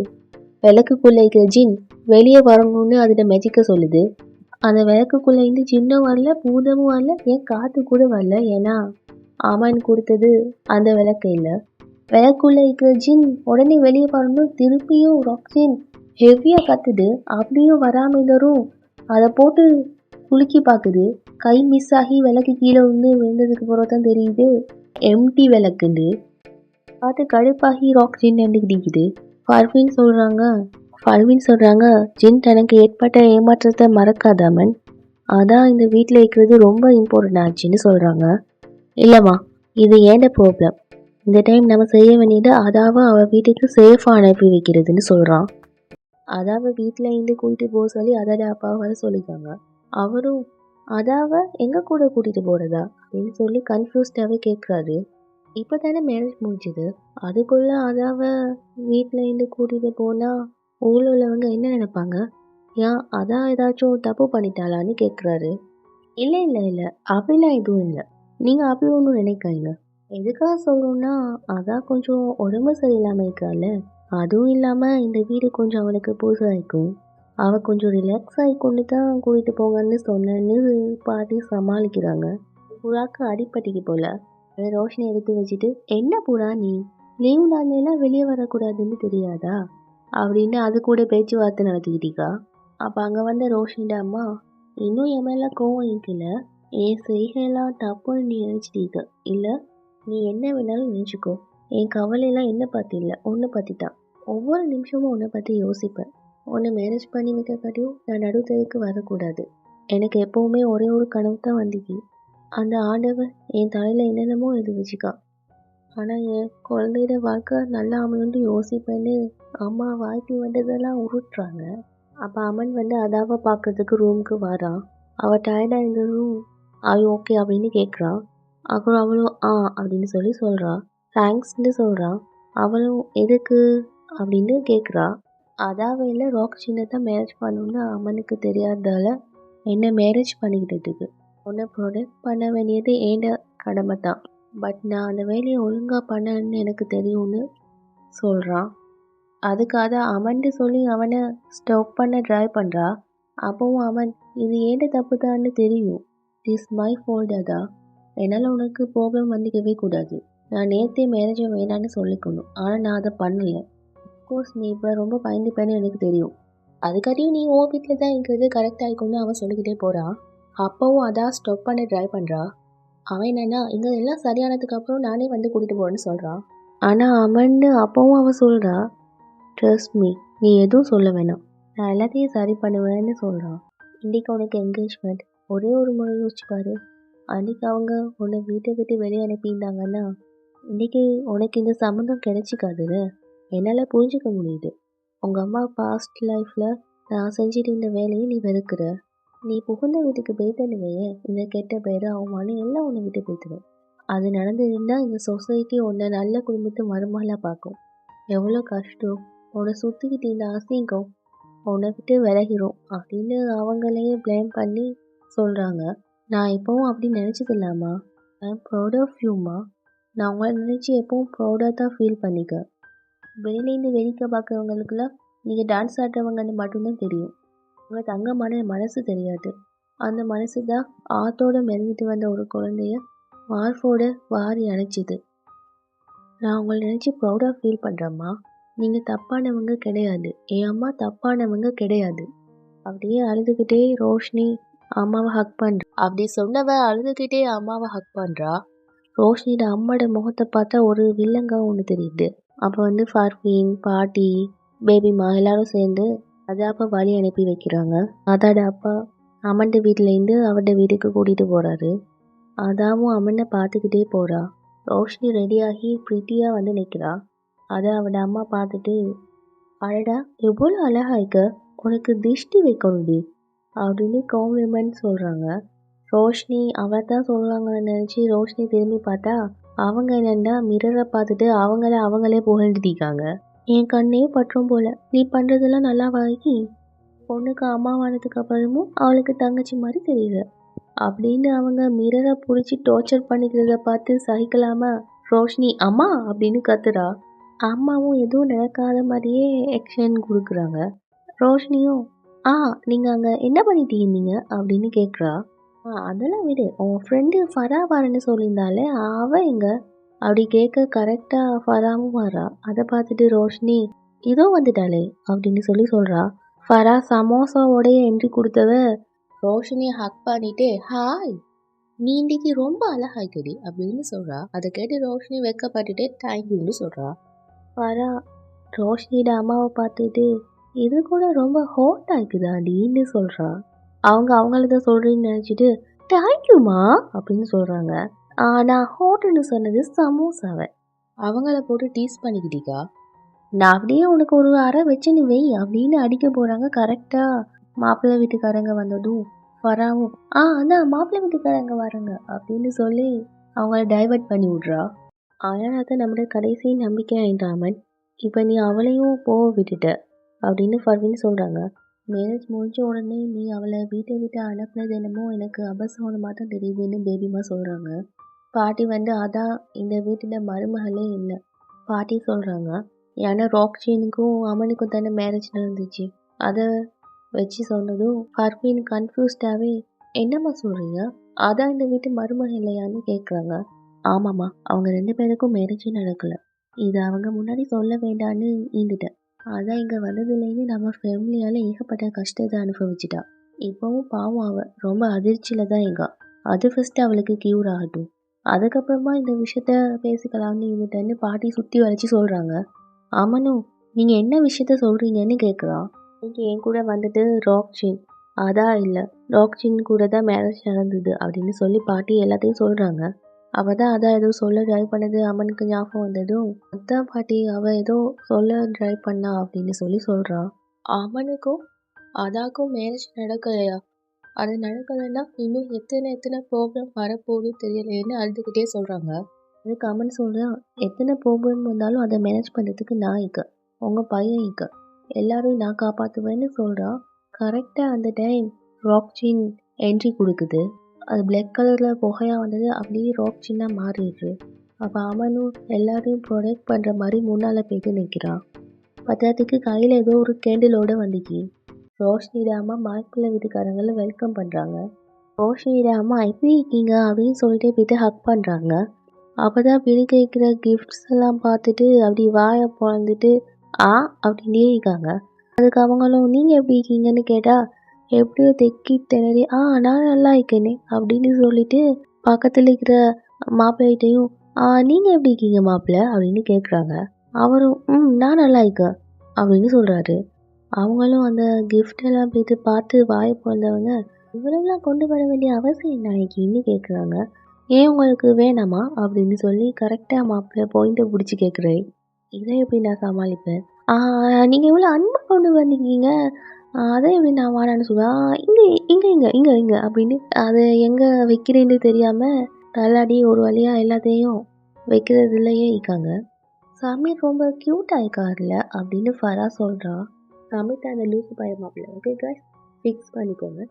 விளக்குக்குள்ளே இருக்கிற ஜின் வெளியே வரணும்னு அதோட மெஜிக்க சொல்லுது. அந்த விளக்குக்குள்ளே இருந்து ஜின்னும் வரல, பூதமும் வரல, ஏன் காற்று கூட வரல. ஏன்னா அமன் கொடுத்தது அந்த விளக்கு இல்லை. விளக்குள்ளே இருக்கிற ஜின் உடனே வெளியே வரணும். திருப்பியும் ராக்ஜின் ஹெவியாக கத்துது. அப்படியும் வராமல் தரும். அதை போட்டு குலுக்கி பார்க்குது. கை மிஸ் ஆகி விளக்கு கீழே விழுந்ததுக்கு பிறகு தான் தெரியுது எம்டி விளக்குண்டு. பார்த்து கடுப்பாகி ராக்ஜின் நின்றுக்கிட்டிக்குது. ஃபர்வின் சொல்கிறாங்க, ஜின் தனக்கு ஏற்பட்ட ஏமாற்றத்தை மறக்காதாமன், அதான் இந்த வீட்டில் இருக்கிறது ரொம்ப இம்பார்ட்டன்ட் ஆச்சுன்னு சொல்கிறாங்க. இல்லைம்மா, இது ஏண்ட ப்ராப்ளம். இந்த டைம் நம்ம செய்ய வேண்டியது அதாவை அவள் வீட்டுக்கு சேஃபாக அனுப்பி வைக்கிறதுன்னு சொல்கிறான். அதாவை வீட்டில் இருந்து கூட்டிகிட்டு போக சொல்லி அதோட அப்பாவை வர சொல்லியிருக்காங்க. அவரும் அதாவை எங்கள் கூட கூட்டிகிட்டு போகிறதா அப்படின்னு சொல்லி கன்ஃபியூஸ்டாகவே கேட்குறாரு. இப்போ தானே மேரேஜ் முடிஞ்சுது. அதுக்குள்ளே அதாவ வீட்டில் இருந்து கூட்டிகிட்டு போனால் ஊரில் உள்ளவங்க என்ன நினைப்பாங்க? ஏன் அதான் ஏதாச்சும் தப்பு பண்ணிட்டாளான்னு கேட்குறாரு. இல்லை இல்லை இல்லை, அப்படிலாம் எதுவும் இல்லை. நீங்கள் அப்படி ஒன்றும் நினைக்காதீங்க. எதுக்காக சொல்கிறோன்னா, அதான் கொஞ்சம் உடம்பு சரியில்லாமல் இருக்கால. அதுவும் இல்லாமல் இந்த வீடு கொஞ்சம் அவளுக்கு புதுசாக இருக்கும். அவள் கொஞ்சம் ரிலாக்ஸ் ஆகிக்கொண்டு தான் கூட்டிகிட்டு போங்கன்னு சொன்னேன்னு பாட்டி சமாளிக்கிறாங்க. புறாக்கு அடிப்பட்டிக்கு போல. அதை ரோஷனை எடுத்து வச்சுட்டு, என்ன புறா நீ லீவு நாள்லாம் வெளியே வரக்கூடாதுன்னு தெரியாதா அப்படின்னு அது கூட பேச்சுவார்த்தை நடத்திக்கிட்டீக்கா. அப்போ அங்கே வந்த ரோஷனிட அம்மா, இன்னும் என் மேலே கோவம் இருக்கல. என் செய்கையெல்லாம் தப்புன்னு நீ நினச்சிட்டீங்க இல்லை? நீ என்ன வேணாலும் நினச்சிக்கோ. என் கவலையெல்லாம் என்ன பற்றி இல்லை, உன்னை பற்றி தான். ஒவ்வொரு நிமிஷமும் உன்னை பற்றி யோசிப்பேன். உன்னை மேரேஜ் பண்ணி வைக்க காட்டியும் நான் நடுத்தருக்கு வரக்கூடாது. எனக்கு எப்போவுமே ஒரே ஒரு கனவு தான் வந்துச்சு. அந்த ஆண்டவர் என் தலையில் என்னென்னமோ எழுதி வச்சுக்கா. ஆனால் என் குழந்தையோட வாழ்க்கை நல்லா அமையும்னு யோசிப்பேன்னு அம்மா வாய்ப்பு வந்ததெல்லாம் உருட்டுறாங்க. அப்போ அம்மன் வந்து அதாவை பார்க்கறதுக்கு ரூமுக்கு வாரான். அவள் டயர்டாக இருந்ததும் ஐ ஓகே அப்படின்னு கேட்குறான். அப்புறம் அவளும் அப்படின்னு சொல்கிறா. தேங்க்ஸ்ன்னு சொல்கிறான். அவளும் எதுக்கு அப்படின்னு கேட்குறா. அதாவையில் ராக் சின்னத்தை மேரேஜ் பண்ணணும்னு அம்மனுக்கு தெரியாததால என்ன மேரேஜ் பண்ணிக்கிட்டதுக்கு உன்னை ப்ரொடெக்ட் பண்ண வேண்டியது ஏண்ட கடமை தான். பட் நான் அந்த வேலையை ஒழுங்காக பண்ணலன்னு எனக்கு தெரியும்னு சொல்கிறான். அதுக்காக அமன்ட்டு சொல்லி அவனை ஸ்டாப் பண்ண ட்ரை பண்ணுறா. அப்போவும் அவன் இது ஏண்ட தப்பு தான்னு தெரியும். திஸ் மை ஃபோல்டா. என்னால் உனக்கு ப்ராப்ளம் வந்துக்கவே கூடாது. நான் நேற்றே மேரேஜை வேணான்னு சொல்லிக்கணும். ஆனால் நான் அதை பண்ணலை. அஃப்கோர்ஸ் நீ இப்போ ரொம்ப பயந்துப்பேன்னு எனக்கு தெரியும். அதுக்காட்டியும் நீ ஓ வீட்டில் தான் இருக்கிறது கரெக்டாக இருக்குன்னு அவன் சொல்லிக்கிட்டே போகிறான். அப்போவும் அதான் ஸ்டாப் பண்ண ட்ரை பண்ணுறா. அவன் என்னன்னா இங்கே எல்லாம் சரியானதுக்கப்புறம் நானே வந்து கூட்டிகிட்டு போகிறேன்னு சொல்கிறான். ஆனால் அவன்னு அப்போவும் அவன் சொல்கிறா, ட்ரஸ்ட் மீ, நீ எதுவும் சொல்ல வேணாம், நான் எல்லாத்தையும் சரி பண்ணுவேன்னு சொல்கிறான். இன்றைக்கி உனக்கு என்கேஜ்மெண்ட். ஒரே ஒரு முறை யோசிச்சு பாரு. அன்றைக்கி அவங்க உன்னை வீட்டை விட்டு வெளியே அனுப்பியிருந்தாங்கன்னா இன்றைக்கி உனக்கு இந்த சம்மந்தம் கிடைச்சிக்காதுல்ல. என்னால் புரிஞ்சிக்க முடியுது. உங்கள் அம்மா பாஸ்ட் லைஃப்பில் நான் செஞ்சுட்டு இந்த வேலையை நீ வெறுக்கிற. நீ புகுந்த வீட்டுக்கு போய்த்தனுவையே இந்த கெட்ட பேர் அவமானம் எல்லாம் உன்னை விட்டு போய்த்துடும். அது நடந்ததுன்னா இந்த சொசைட்டி உன்னை நல்ல குடும்பத்தை மருமகளாக பார்க்கும். எவ்வளோ கஷ்டம். உன்னை சுற்றிக்கிட்டு இந்த அசிங்கம் உன்னை விட்டு விலகிரும் அப்படின்னு அவங்களையே ப்ளேம் பண்ணி சொல்கிறாங்க. நான் எப்போவும் அப்படி நினச்சது இல்லாமா. ஐ எம் ப்ரௌட் ஆஃப் யூமா. நான் உங்களை நினச்சி எப்பவும் ப்ரௌடாக தான் ஃபீல் பண்ணிக்க. வெளியிலேருந்து வேடிக்கை பார்க்குறவங்களுக்குலாம் நீங்கள் டான்ஸ் ஆடுறவங்கன்னு மட்டும்தான் தெரியும். உங்கள் தங்கமான மனசு தெரியாது. அந்த மனசு தான் ஆத்தோடு மெரிஞ்சிட்டு வந்த ஒரு குழந்தைய மார்போட வாரி அணைச்சிது. நான் உங்களை நினச்சி ப்ரௌடாக ஃபீல் பண்ணுறேம்மா. நீங்கள் தப்பானவங்க கிடையாது. என் அம்மா தப்பானவங்க கிடையாது. அப்படியே அழுதுகிட்டே ரோஷினி அம்மாவை ஹக் பண்ணுறா. அப்படி சொன்னவ அழுதுகிட்டே அம்மாவை ஹக் பண்ணுறா. ரோஷினியோட அம்மாவோட முகத்தை பார்த்தா ஒரு வில்லங்க ஒன்று தெரியுது. அப்போ வந்து ஃபர்வீன், பாட்டி, பேபிமா எல்லாரும் சேர்ந்து அதாப்பா வழி அனுப்பி வைக்கிறாங்க. அதோட அப்பா அம்மன்ட வீட்டிலேருந்து அவட வீட்டுக்கு கூட்டிகிட்டு போகிறாரு. அதாவும் அம்மனை பார்த்துக்கிட்டே போகிறா. ரோஷினி ரெடியாகி ப்ரிட்டியாக வந்து நிற்கிறா. அதை அவட அம்மா பார்த்துட்டு, அடடா எவ்வளோ அழகா இருக்க, உனக்கு திஷ்டி வைக்கணுடி அப்படின்னு காம்ப்ளிமெண்ட் சொல்கிறாங்க. ரோஷினி அவளை தான் சொல்கிறாங்கன்னு நினச்சி ரோஷினி திரும்பி பார்த்தா அவங்க என்னென்னா மிரரை பார்த்துட்டு அவங்களே புகழ்ந்துட்டிருக்காங்க. என் கண்ணே பற்றும் போல, நீ பண்ணுறதெல்லாம் நல்லா வாங்கி பொண்ணுக்கு அம்மாவானதுக்கு அப்புறமும் அவளுக்கு தங்கச்சி மாதிரி தெரியல அப்படின்னு அவங்க மிரரை பிடிச்சி டார்ச்சர் பண்ணிக்கிறத பார்த்து சகிக்கலாமல் ரோஷினி அம்மா அப்படின்னு கத்துறா. அம்மாவும் எதுவும் நடக்காத மாதிரியே ஆக்ஷன் கொடுக்குறாங்க. ரோஷினியும் நீங்கள் அங்கே என்ன பண்ணிட்டு இருந்தீங்க அப்படின்னு கேட்குறா. அதெல்லாம் விடு, உன் ஃப்ரெண்டு ஃபரா வரேன்னு சொல்லியிருந்தாலே அவள் எங்கே அப்படி கேட்க கரெக்டாக ஃபராவும் வரா. அதை பார்த்துட்டு ரோஷினி இதோ வந்துட்டாளே அப்படின்னு சொல்கிறா. ஃபரா சமோசாவோடைய என்ட்ரி கொடுத்தவ ரோஷினியை ஹக் பண்ணிட்டு ஹாய் நீ இன்றைக்கி ரொம்ப அழகாய்க்கடி அப்படின்னு சொல்கிறா. அதை கேட்டு ரோஷினி வெக்கப்பட்டுட்டு தேங்க்யூன்னு சொல்கிறா. ஃபரா ரோஷினியோட அம்மாவை பார்த்துட்டு இது கூட ரொம்ப ஹாட் ஆகுதாடின்னு சொல்கிறா. அவங்களதான் சொல்கிறேன்னு நினச்சிட்டு தேங்க்யூமா அப்படின்னு சொல்கிறாங்க. நான் ஹோட்டல்னு சொன்னது சமோசாவை. அவங்கள போட்டு டீஸ் பண்ணிக்கிட்டீக்கா. நான் அப்படியே உனக்கு ஒரு அறை வச்சுன்னு வை அப்படின்னு அடிக்க போகிறாங்க. கரெக்டாக மாப்பிள்ளை வீட்டுக்காரங்க வந்ததும் ஃபராவும் அதான் மாப்பிள்ளை வீட்டுக்காரங்க வராங்க அப்படின்னு சொல்லி அவங்கள டைவர்ட் பண்ணி விட்றா. ஆனால் தான் நம்மளோட கடைசி நம்பிக்கை ஆயிட்டாமன். இப்போ நீ அவளையும் போக விட்டுட்ட அப்படின்னு ஃபர்வீன் சொல்கிறாங்க. மேரேஜ் முடிஞ்ச உடனே நீ அவளை வீட்டை விட்டு அனுப்புனது என்னமோ எனக்கு அபசகுனமாக தான் தெரியுதுன்னு பேபிமா சொல்கிறாங்க. பாட்டி அதான் இந்த வீட்டில் மருமகளே இல்லை. பாட்டி சொல்கிறாங்க, ஏன்னா ராக்சீனுக்கும் அமனுக்கும் தானே மேரேஜ் நடந்துச்சு. அதை வச்சு சொன்னதும் ஃபர்வீன் கன்ஃபியூஸ்டாகவே, என்னம்மா சொல்கிறீங்க, அதான் இந்த வீட்டு மருமகள் இல்லையான்னு கேட்குறாங்க. ஆமாம்மா, அவங்க 2 பேருக்கும் மேரேஜே நடக்கலை. இது அவங்க முன்னாடி சொல்ல வேண்டான்னு ஈந்துட்டேன். அதான் இங்கே வந்ததுலேருந்து நம்ம ஃபேமிலியால் ஏகப்பட்ட கஷ்டத்தை அனுபவிச்சிட்டா. இப்போவும் பாவம் அவள் ரொம்ப அதிர்ச்சியில் தான் இருக்கா. அது ஃபஸ்ட்டு அவளுக்கு க்யூர் ஆகட்டும், அதுக்கப்புறமா இந்த விஷயத்த பேசிக்கலாம்னு இருந்துட்டேன்னு பாட்டி சுற்றி வளைச்சி சொல்கிறாங்க. அமனும், நீங்கள் என்ன விஷயத்த சொல்கிறீங்கன்னு கேட்குறான். இன்னைக்கு என் கூட ராக்சீன், அதான் இல்லை ராக்சீன் கூட தான் மேரேஜ் நடந்தது அப்படின்னு சொல்லி பாட்டி எல்லாத்தையும் சொல்கிறாங்க. அவள் தான் அதான் ஏதோ சொல்ல ட்ரை பண்ணது அம்மனுக்கு ஞாபகம் வந்ததும், அதான் பாட்டி அவள் ஏதோ சொல்ல ட்ரை பண்ணா அப்படின்னு சொல்லி சொல்கிறான். அம்மனுக்கும் அதாக்கும் மேரேஜ் நடக்கலையா? அது நடக்கலைன்னா இன்னும் எத்தனை ப்ராப்ளம் வரப்போகுது தெரியலைன்னு அழுதுகிட்டே சொல்கிறாங்க. அதுக்கு அம்மன் சொல்கிறான், எத்தனை ப்ராப்ளம் வந்தாலும் அதை மேனேஜ் பண்ணுறதுக்கு நான் இக்க, உங்கள் பையன் இக்க, எல்லாரும் நான் காப்பாற்றுவேன்னு சொல்கிறான். கரெக்டாக அந்த டைம் ராக்சீன் என்ட்ரி கொடுக்குது. அது பிளாக் கலரில் புகையாக வந்தது, அப்படியே ராக்சீனாக மாறிடுது. அப்போ அமனும் எல்லாரையும் ப்ரொடெக்ட் பண்ணுற மாதிரி முன்னால் போய்ட்டு நிற்கிறான். பத்தாத்துக்கு கையில் ஏதோ ஒரு கேண்டிலோடு வந்துச்சு. ரோஷினியோட அம்மா மாய்க்குள்ள வீட்டுக்காரங்களை வெல்கம் பண்ணுறாங்க. ரோஷினியோட அம்மா எப்படி இருக்கீங்க அப்படின்னு சொல்லிட்டு போய்ட்டு ஹக் பண்ணுறாங்க. அப்போ தான் பிடிக்க வைக்கிற கிஃப்ட்ஸ் எல்லாம் பார்த்துட்டு அப்படி வாயை பிறந்துட்டு அப்படின்னே இருக்காங்க. அதுக்கு அவங்களும் நீங்கள் எப்படி இருக்கீங்கன்னு கேட்டால், எப்படியோ தெக்கி திணறி நான் நல்லா இருக்கேனே அப்படின்னு சொல்லிட்டு பக்கத்தில் இருக்கிற மாப்பிள்ளைகிட்டையும் நீங்கள் எப்படி இருக்கீங்க மாப்பிள்ளை அப்படின்னு கேட்குறாங்க. அவரும் நான் நல்லா இருக்கேன் அப்படின்னு சொல்கிறாரு. அவங்களும் அந்த கிஃப்டெல்லாம் போய்ட்டு பார்த்து வாயை பிறந்தவங்க, இவரெல்லாம் கொண்டு வர வேண்டிய அவசியம் என்ன இன்னைக்குன்னு கேட்குறாங்க. ஏன் உங்களுக்கு வேணாமா அப்படின்னு சொல்லி கரெக்டாக மாப்பிள்ளை பாயிண்ட்டை பிடிச்சி கேட்குறேன். இதை எப்படி நான் சமாளிப்பேன்? நீங்கள் இவ்வளோ அன்பு கொண்டு வந்தீங்க, அதை எப்படி நான் வாடான்னு சொல்லுவேன். இங்கே இங்கே இங்கே இங்கே இங்கே அப்படின்னு அதை எங்கே வைக்கிறேன்னு தெரியாமல் தள்ளாடி ஒரு வழியாக எல்லாத்தையும் வைக்கிறதுலையே இருக்காங்க. சமீர் ரொம்ப க்யூட்டாக இருக்கார்ல அப்படின்னு ஃபரா சொல்கிறான். சமீர் அந்த லூசு பைய மாப்பிள்ள, ஓகே கைஸ், ஃபிக்ஸ் பண்ணிக்கோங்க.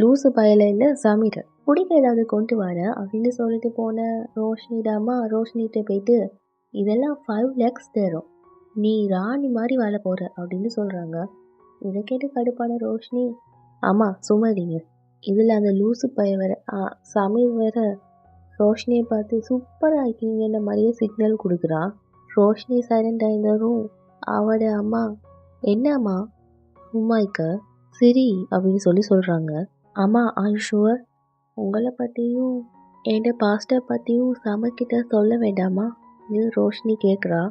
லூசு பையில இல்லை சமீர், குடிக்க ஏதாவது கொண்டு வர அப்படின்னு சொல்லிட்டு போன ரோஷினிடாமா ரோஷினிகிட்ட போயிட்டு, இதெல்லாம் 5 lakhs தரும், நீ ராணி மாதிரி வாழ போகிற அப்படின்னு சொல்கிறாங்க. இதை கேட்டு கடுப்பான ரோஷினி, ஆமாம் சும்மாடிங்க, இதில் அந்த லூசு பைய வேற சமீர் வேற ரோஷினியை பார்த்து சூப்பராக இருக்கீங்கன்ற மாதிரியே சிக்னல் கொடுக்குறான். ரோஷினி சைலண்ட் ஆயிருந்தாலும் அவட அம்மா, என்னம்மா சும்மா இருக்க சரி அப்படின்னு சொல்லி சொல்கிறாங்க. அம்மா ஆயுஷுவர், உங்களை பற்றியும் என்கிட்ட பாஸ்ட்டை பற்றியும் சமக்கிட்ட சொல்ல வேண்டாமா இது ரோஷினி கேட்குறா.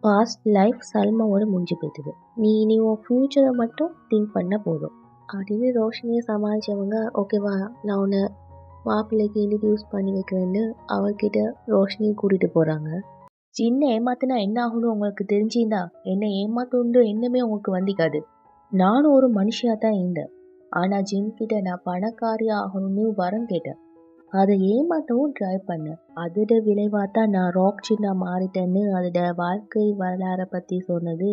பாஸ்ட் லைஃப் சல்மாவோட முடிஞ்சு போயிடுது, நீ இனி உன் ஃப்யூச்சரை மட்டும் திங்க் பண்ண போதும் அப்படின்னு ரோஷினியை சமாளித்தவங்க, ஓகேவா நான் உன்னை மாப்பிள்ளைக்கு இன்ட்ரடியூஸ் பண்ணி வைக்கிறேன்னு அவர்கிட்ட ரோஷினியை கூட்டிகிட்டு போகிறாங்க. சின்ன ஏமாத்தினா என்ன ஆகணும் உங்களுக்கு தெரிஞ்சிருந்தா என்னை ஏமாத்தோன்ற எண்ணமே உங்களுக்கு வந்திக்காது. நானும் ஒரு மனுஷியாக தான் இருந்தேன், ஆனால் ஜின்கிட்ட நான் பணக்காரி ஆகணும்னு வரம் கேட்டேன், அதை ஏமாற்றவும் ட்ரை பண்ணேன். அதோட விளைவாக தான் நான் ராக்சீனாக மாறிட்டேன்னு அதோட வாழ்க்கை வரலாறை பற்றி சொன்னது.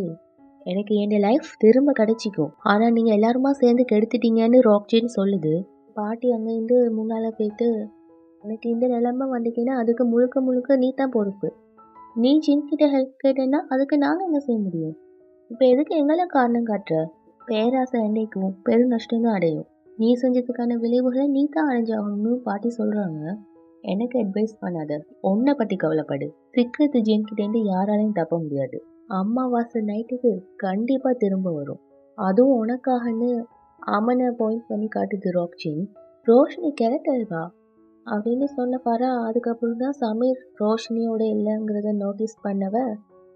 எனக்கு என் லைஃப் திரும்ப கிடைச்சிக்கும், ஆனால் நீங்கள் எல்லாருமா சேர்ந்து கெடுத்துட்டீங்கன்னு ராக்சீன் சொல்லுது. பாட்டி அங்கேருந்து முன்னால் போயிட்டு, எனக்கு இந்த நிலைமை வந்துட்டீங்கன்னா அதுக்கு முழுக்க முழுக்க நீ தான் பொறுப்பு, நீ ஜின்கிட்ட ஹெல்ப் கேட்டேன்னா அதுக்கு நாங்கள் என்ன செய்ய முடியும், இப்போ எதுக்கு எங்களை காரணம் காட்டுற, பேராசை என்னைக்கும் பெரு நஷ்டம் தான் அடையும், நீ செஞ்சதுக்கான விளைவுகளை நீ தான் அடைஞ்சாகணும்னு பாட்டி சொல்கிறாங்க. எனக்கு அட்வைஸ் பண்ணாத, உன்னை பற்றி கவலைப்படு, சிக்கிறது ஜின்கிட்டேருந்து யாராலையும் தப்ப முடியாது, அம்மாவாசை நைட்டுக்கு கண்டிப்பாக திரும்ப வரும், அதுவும் உனக்காகன்னு அம்மனை பாயிண்ட் பண்ணி காட்டுது ராக்சீன். ரோஷினி கேரக்டர்வா அப்படின்னு சொன்ன பாரா. அதுக்கப்புறம் தான் சமீர் ரோஷினியோட இல்லைங்கிறத நோட்டீஸ் பண்ணவ,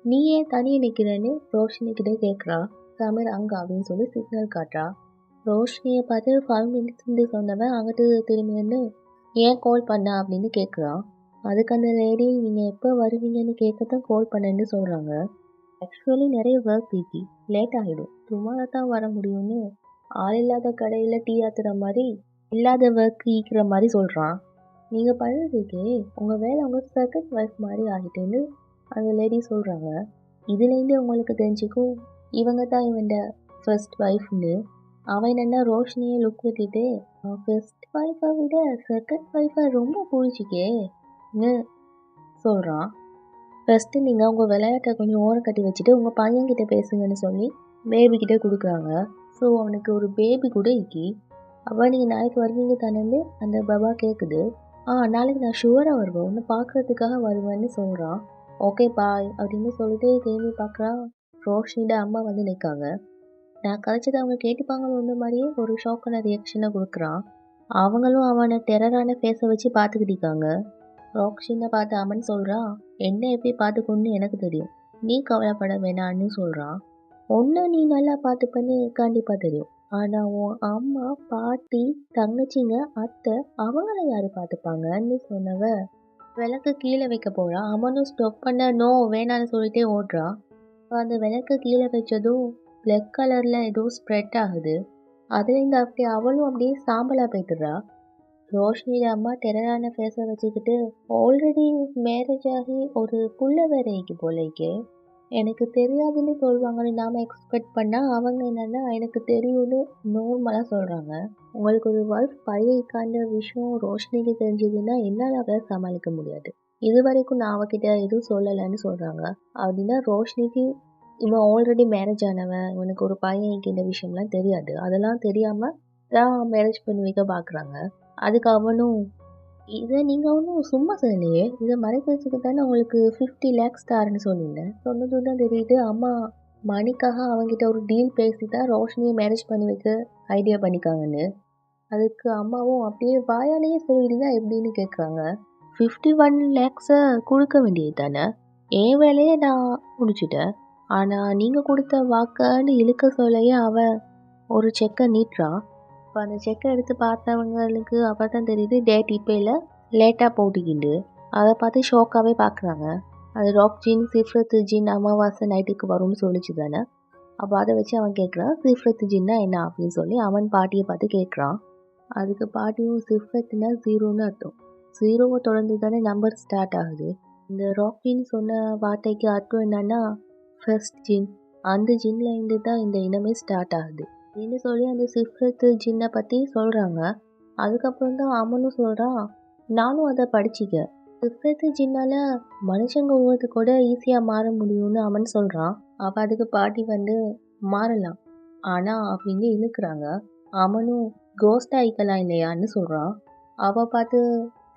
நீ ஏன் தனியே நிற்கிறேன்னு ரோஷினிக்கிட்டே கேட்குறா. சமீர் அங்கே அப்படின்னு சொல்லி சிக்னல் காட்டுறா. ரோஷினியை பார்த்து 5 minutes சொன்னவன் அங்கிட்டு திரும்பின்னு ஏன் கால் பண்ண அப்படின்னு கேட்குறான். அதுக்கு அந்த லேடி, நீங்கள் எப்போ வருவீங்கன்னு கேட்கத்தான் கால் பண்ணேன்னு சொல்கிறாங்க. ஆக்சுவலி நிறைய ஒர்க் இருக்கு, லேட் ஆகிடும், டுமாரோ தான் வர முடியும்னு ஆள் இல்லாத கடையில் டீ ஆத்துற மாதிரி இல்லாத ஒர்க் ஈக்கிற மாதிரி சொல்கிறான். நீங்கள் பண்ணுறதுக்கே உங்கள் வேலை உங்கள் செகண்ட் ஒய்ஃப் மாதிரி ஆகிட்டேன்னு அந்த லேடி சொல்கிறாங்க. இதுலேருந்து உங்களுக்கு தெரிஞ்சுக்கும் இவங்க தான் இவன் ஃபர்ஸ்ட் ஒய்ஃப்னு. அவன் என்னென்னா ரோஷினியை லுக் விட்டுட்டு ஃபர்ஸ்ட் ஒய்ஃபை விட செகண்ட் ஒய்ஃபை ரொம்ப பிடிச்சிக்கேன்னு சொல்கிறான். ஃபஸ்ட்டு நீங்கள் உங்கள் விளையாட்டை கொஞ்சம் ஓரம் கட்டி வச்சுட்டு உங்கள் பையன்கிட்ட பேசுங்கன்னு சொல்லி பேபிக்கிட்ட கொடுக்குறாங்க. ஸோ அவனுக்கு ஒரு பேபி கூட இக்கி. அப்போ நீங்கள் நாளைக்கு வருவீங்க தானேன்னு அந்த பாபா கேட்குது. நாளைக்கு நான் ஷுவராக வருவேன், ஒன்று பார்க்குறதுக்காக வருவேன்னு சொல்கிறான். ஓகே பாய் அப்படின்னு சொல்லிட்டு திரும்பி பார்க்குறான். ரோஷினியோட அம்மா வந்து நிற்காங்க. நான் கதைச்சதை அவங்க கேட்டுப்பாங்களோ ஒன்று மாதிரியே ஒரு ஷாக்கான ரியாக்ஷனை கொடுக்குறான். அவங்களும் அவனை டெரரான ஃபேஸை வச்சு பார்த்துக்கிட்டிருக்காங்க. ரோஷினை பார்த்து அம்மன் சொல்கிறான், என்ன எப்படி பார்த்துக்கணுன்னு எனக்கு தெரியும், நீ கவலைப்பட வேணான்னு சொல்கிறான். ஒன்று நீ நல்லா பார்த்துப்பன்னு கண்டிப்பாக தெரியும், ஆனால் உன் அம்மா பாட்டி தங்கச்சிங்க அத்தை அவங்கள யார் பார்த்துப்பாங்கன்னு சொன்னவ விளக்கு கீழே வைக்க போகிறான். அவனும் ஸ்டாப் பண்ண நோ வேணான்னு சொல்லிட்டே ஓடுறான். அந்த விளக்கு கீழே வச்சதும் பிளாக் கலரில் ஏதோ ஸ்ப்ரெட் ஆகுது. அதுலேருந்து அப்படியே அவளும் அப்படியே சாம்பலாக போய்ட்டுறா. ரோஷினியோட அம்மா டெரரான ஃபேஸை வச்சுக்கிட்டு ஆல்ரெடி மேரேஜ் ஆகி ஒரு புள்ள வேறைக்கு போலைக்கு எனக்கு தெரியாதுன்னு சொல்லுவாங்கன்னு நாம் எக்ஸ்பெக்ட் பண்ணால் அவங்க என்னென்னா எனக்கு தெரியும்னு நார்மலாக சொல்கிறாங்க. உங்களுக்கு ஒரு ஒய்ஃப் பழையக்கான விஷயம் ரோஷினிக்கு தெரிஞ்சதுன்னா என்னால் அவளை சமாளிக்க முடியாது, இது வரைக்கும் நான் அவகிட்ட எதுவும் சொல்லலைன்னு சொல்கிறாங்க. அப்படின்னா ரோஷினிக்கு இவன் ஆல்ரெடி மேரேஜ் ஆனவன், இவனுக்கு ஒரு பையனுக்கு இந்த விஷயம்லாம் தெரியாது, அதெல்லாம் தெரியாமல் தான் மேரேஜ் பண்ணி வைக்க பார்க்குறாங்க. அதுக்கு அவனும் இதை நீங்கள் ஒன்றும் சும்மா சொல்லலையே, இதை மறைக்கிறதுக்கு தானே உங்களுக்கு 50 lakhs தாருன்னு சொன்னீங்க, சொன்னது தான் தெரியுது அம்மா மணிக்காக அவங்ககிட்ட ஒரு டீல் பேசி தான் ரோஷினியை மேரேஜ் பண்ணி வைக்க ஐடியா பண்ணிக்காங்கன்னு. அதுக்கு அம்மாவும் அப்படியே வாயாலேயே சொல்லிடுங்க எப்படின்னு கேட்குறாங்க. 51 lakhs கொடுக்க வேண்டியது தானே, என் வேலையை நான் முடிச்சுட்டேன், ஆனால் நீங்கள் கொடுத்த வாக்கான்னு இழுக்க சொல்லையே அவன் ஒரு செக்கை நீட்டுறான். இப்போ அந்த செக்கை எடுத்து பார்த்தவங்களுக்கு அப்போ தான் தெரியுது டேட் இப்போ இல்லை, லேட்டாக போட்டுக்கிண்டு. அதை பார்த்து ஷோக்காகவே பார்க்குறாங்க. அது ராக் ஜின் சிஃப்ரத்து ஜின் அமாவாசை நைட்டுக்கு வரும்னு சொல்லிச்சு தானே. அப்போ அதை வச்சு அவன் கேட்குறான் சிஃப்ரத்து ஜின்னா என்ன அப்படின்னு சொல்லி அவன் பாட்டியை பார்த்து கேட்குறான். அதுக்கு பாட்டியும் சிஃப்ரத்துனா 0ன்னு அர்த்தம், 0வை தொடர்ந்து தானே நம்பர் ஸ்டார்ட் ஆகுது. இந்த ராக் ஜின் சொன்ன வார்த்தைக்கு அர்த்தம் என்னன்னா ஃபர்ஸ்ட் ஜின், அந்த ஜின்லேருந்து தான் இந்த இனமே ஸ்டார்ட் ஆகுது அப்படின்னு சொல்லி அந்த சிஃப்ரத்து ஜின்னை பற்றி சொல்கிறாங்க. அதுக்கப்புறம் தான் அம்மனும் சொல்கிறான், நானும் அதை படிச்சிக்க, சிஃப்ரத்து ஜின்னால் மனுஷங்க உருவத்து கூட ஈஸியாக மாற முடியும்னு அம்மன் சொல்கிறான். அப்போ அதுக்கு பாட்டி வந்து மாறலாம் ஆனால் அப்படின்னு இழுக்கிறாங்க. அம்மனும் கோஸ்ட் ஆகிக்கலாம் இல்லையான்னு சொல்கிறான். அவள் பார்த்து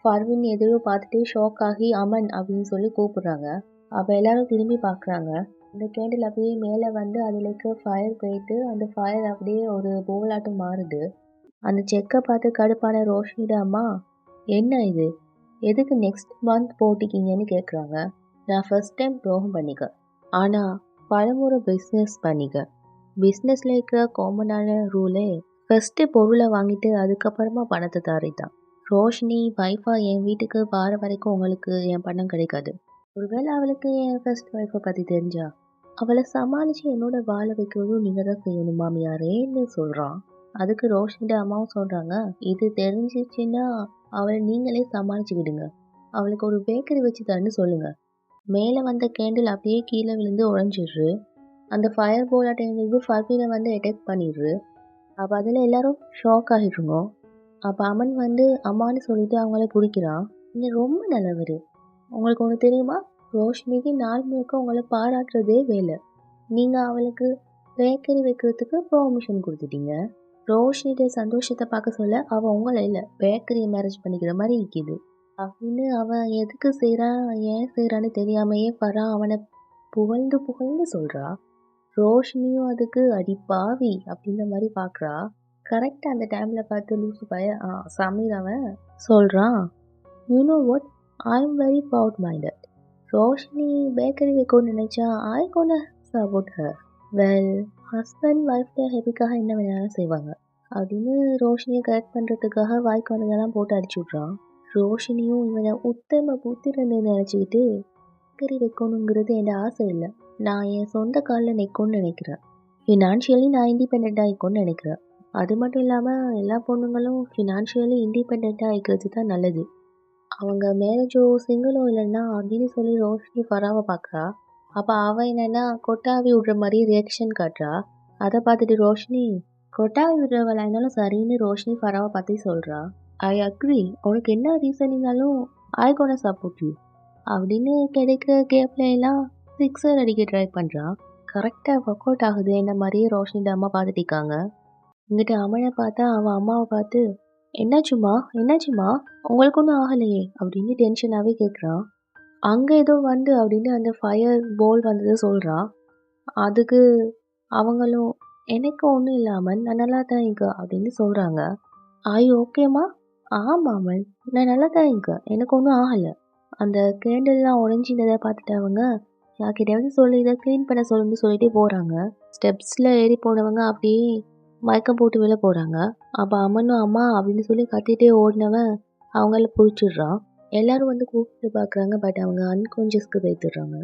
ஃபர்வின் எதையோ பார்த்துட்டு ஷாக் ஆகி அம்மன் அப்படின்னு சொல்லி கூப்பிடுறாங்க. அப்போ எல்லாரும் திரும்பி பார்க்குறாங்க. அந்த கேண்டில் அப்படியே மேலே வந்து அதில் இருக்க ஃபயர் போயிட்டு அந்த ஃபயர் அப்படியே ஒரு போலாட்டம் மாறுது. அந்த செக்கை பார்த்து கடுப்பான ரோஷினியோட அம்மா, என்ன இது, எதுக்கு நெக்ஸ்ட் மந்த் போட்டிக்கிங்கன்னு கேட்குறாங்க. நான் ஃபர்ஸ்ட் டைம் துரோகம் பண்ணிக்க, ஆனால் பலமுறை பிஸ்னஸ் பண்ணிக்க. பிஸ்னஸில் இருக்கிற காமனான ரூலே ஃபஸ்ட்டு பொருளை வாங்கிட்டு அதுக்கப்புறமா பணத்தை தாரிதான். ரோஷினி வைஃபாக என் வீட்டுக்கு வார வரைக்கும் உங்களுக்கு என் பணம் கிடைக்காது. ஒருவேளை அவளுக்கு என் ஃபர்ஸ்ட் ஒய்ஃபை பற்றி தெரிஞ்சா அவளை சமாளித்து என்னோட வாழ வைக்கிறதும் நீங்கள் தான் செய்யணும் மாமியாரேன்னு சொல்கிறான். அதுக்கு ரோஷினியோட அம்மாவும் சொல்கிறாங்க, இது தெரிஞ்சிச்சுன்னா அவளை நீங்களே சமாளிச்சுக்கிடுங்க, அவளுக்கு ஒரு பேக்கரி வச்சு தரேன்னு சொல்லுங்கள். மேலே வந்த கேண்டில் அப்படியே கீழே விழுந்து உடஞ்சிடுறு. அந்த ஃபயர் போலாட்டேங்கிறது ஃபர்வினை வந்து அட்டாக் பண்ணிடுறு. அப்போ அதில் எல்லாரும் ஷாக் ஆகிடுங்க. அப்போ அம்மன் வந்து அம்மான்னு சொல்லிட்டு அவங்கள பிடிக்கிறான். நீங்கள் ரொம்ப நல்லவர், உங்களுக்கு ஒன்று தெரியுமா, ரோஷினிக்கு நாள் முழுக்க உங்களை பாராட்டுறதே வேலை, நீங்கள் அவளுக்கு பேக்கரி வைக்கிறதுக்கு ப்ராமிஷன் கொடுத்துட்டீங்க. ரோஷினியோட சந்தோஷத்தை பார்க்க சொல்ல அவள் உங்களை இல்லை பேக்கரியை மேரேஜ் பண்ணிக்கிற மாதிரி இருக்குது அப்படின்னு அவன் எதுக்கு செய்கிறான் ஏன் செய்கிறான்னு தெரியாமையே ஃபரா அவனை புகழ்ந்து புகழ்ந்து சொல்கிறா. ரோஷினியும் அதுக்கு அடி பாவி அப்படின்ற மாதிரி பார்க்குறா. கரெக்டாக அந்த டைமில் பார்த்து லூசு சமீர் அவன் சொல்கிறான், you know what, I am very proud minded. Roshini bakery வைக்கணும்னு நினச்சா ஐ கோன சப்போர்ட் ஹர். வெல், ஹஸ்பண்ட் ஒய்ஃப்ட ஹெபிக்காக என்ன வேணாலும் செய்வாங்க அப்படின்னு ரோஷினியை கரெக்ட் பண்ணுறதுக்காக வாய்க்கானதெல்லாம் போட்டு அடிச்சு விட்றான். ரோஷினியும் இவனை உத்தம புத்திரன்னு நினச்சிக்கிட்டு பேக்கரி வைக்கணுங்கிறது என் ஆசை இல்லை, நான் என் சொந்த காலில் நிற்கணும்னு நினைக்கிறேன், ஃபினான்ஷியலி நான் இண்டிபெண்ட்டாக ஆகிக்கணும்னு நினைக்கிறேன். அது மட்டும் இல்லாமல் எல்லா பொண்ணுங்களும் ஃபினான்ஷியலி இண்டிபெண்ட்டாக ஆகிக்கிறது தான் நல்லது. அவங்க மேரேஜோ சிங்கிளோ இல்லைன்னா அப்படின்னு சொல்லி ரோஷினி ஃபராவை பார்க்குறா. அப்போ அவள் என்னன்னா கொட்டாவி விடுற மாதிரி ரியாக்ஷன் காட்டுறா. அதை பார்த்துட்டு ரோஷினி கொட்டாவி விடுறவளா இருந்தாலும் சரின்னு ரோஷினி ஃபராவை பற்றி சொல்கிறா. ஐ அக்ரி, உனக்கு என்ன ரீசனிங்னாலும் ஐ கோன சப்போர்ட் யூ அப்படின்னு கிடைக்கிற கேப்ல எல்லாம் சிக்ஸர் அடிக்க ட்ரை பண்ணுறான். கரெக்டாக ஒர்க் அவுட் ஆகுது. என்ன மாதிரியே ரோஷினியோட அம்மா பார்த்துட்டு இருக்காங்க. இங்கிட்ட அமனை பார்த்தா அவன் அம்மாவை பார்த்து என்னாச்சுமா உங்களுக்கு ஒன்றும் ஆகலையே அப்படின்னு டென்ஷனாகவே கேட்குறான். அங்கே ஏதோ வந்து அப்படின்னு அந்த ஃபயர் போல் வந்ததை சொல்கிறான். அதுக்கு அவங்களும் எனக்கு ஒன்றும் இல்லாமல் நான் நல்லா தான் இருக்கேன் அப்படின்னு சொல்கிறாங்க. ஆய் ஓகேம்மா? ஆமாம் நான் நல்லா தான் இருக்கேன், எனக்கு ஒன்றும் ஆகலை. அந்த கேண்டில்லாம் உடஞ்சினதை பார்த்துட்டு அவங்க யார்கிட்டயாவது சொல்லி இதை க்ளீன் பண்ண சொல்லுன்னு சொல்லிட்டே போகிறாங்க. ஸ்டெப்ஸில் ஏறி போனவங்க அப்படியே மயக்கம் போட்டு வெளில போகிறாங்க. அப்போ அம்மனும் அம்மா அப்படின்னு சொல்லி கத்திட்டே ஓடினவன் அவங்கள பிடிச்சிடுறான். எல்லாரும் வந்து கூப்பிட்டு பார்க்குறாங்க. பட் அவங்க அன்கான்ஷியஸ்க்கு போய்த்துடுறாங்க.